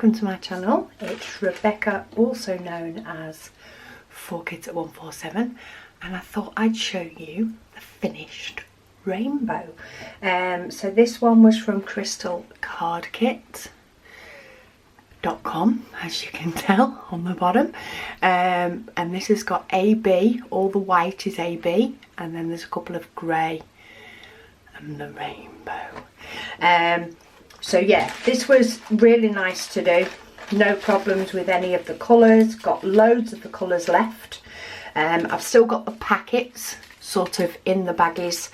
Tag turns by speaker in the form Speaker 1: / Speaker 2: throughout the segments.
Speaker 1: welcome to my channel. It's Rebecca, also known as 4Kids at 147, and I thought I'd show you the finished rainbow. So this one was from crystalcardkit.com, as you can tell on the bottom, and this has got AB, all the white is AB, and then there's a couple of grey and the rainbow. So yeah, this was really nice to do. No problems with any of the colours. Got loads of the colours left. I've still got the packets sort of in the baggies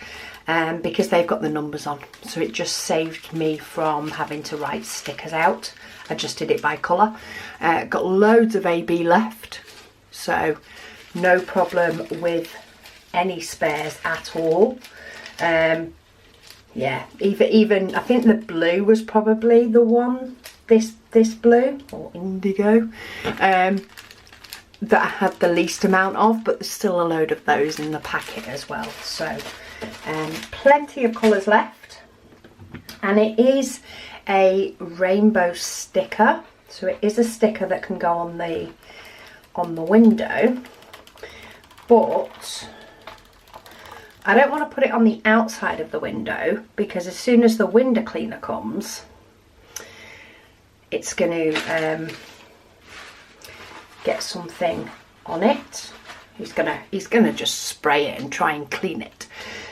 Speaker 1: because they've got the numbers on. So it just saved me from having to write stickers out. I just did it by colour. Got loads of AB left. So no problem with any spares at all. Yeah, even I think the blue was probably the one, this blue or indigo, that I had the least amount of, but there's still a load of those in the packet as well. So plenty of colours left, and it is a rainbow sticker, so it is a sticker that can go on the window, but I don't want to put it on the outside of the window because as soon as the window cleaner comes, it's going to get something on it. He's gonna just spray it and try and clean it.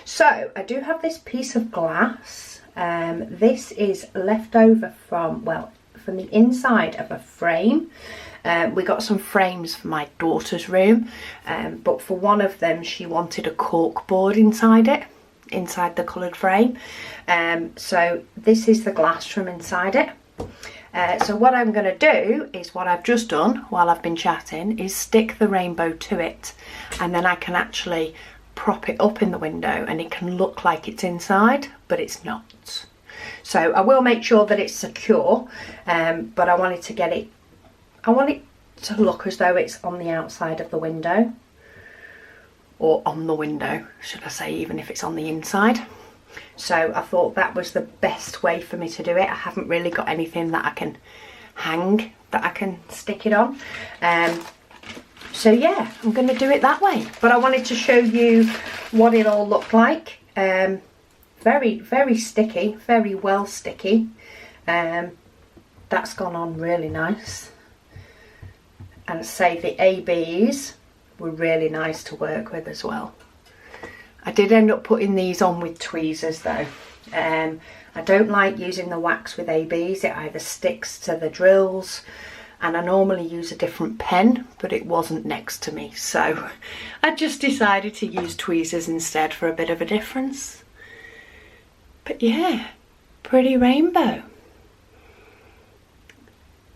Speaker 1: So I do have this piece of glass. This is left over from the inside of a frame. We got some frames for my daughter's room, but for one of them she wanted a cork board inside the coloured frame. So this is the glass from inside it. So what I'm going to do is what I've just done while I've been chatting is stick the rainbow to it, and then I can actually prop it up in the window and it can look like it's inside, but it's not. So I will make sure that it's secure, but I want it to look as though it's on the outside of the window, or on the window, should I say, even if it's on the inside. So I thought that was the best way for me to do it. I haven't really got anything that I can hang, that I can stick it on. So yeah, I'm going to do it that way. But I wanted to show you what it all looked like. Very, very sticky, very well sticky. That's gone on really nice. And say the ABs were really nice to work with as well. I did end up putting these on with tweezers though. I don't like using the wax with ABs. It either sticks to the drills, and I normally use a different pen, but it wasn't next to me. So I just decided to use tweezers instead for a bit of a difference. But yeah, pretty rainbow.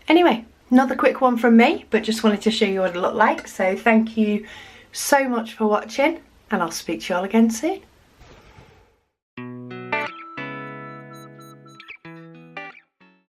Speaker 1: Anyway, another quick one from me, but just wanted to show you what it looked like. So thank you so much for watching, and I'll speak to you all again soon.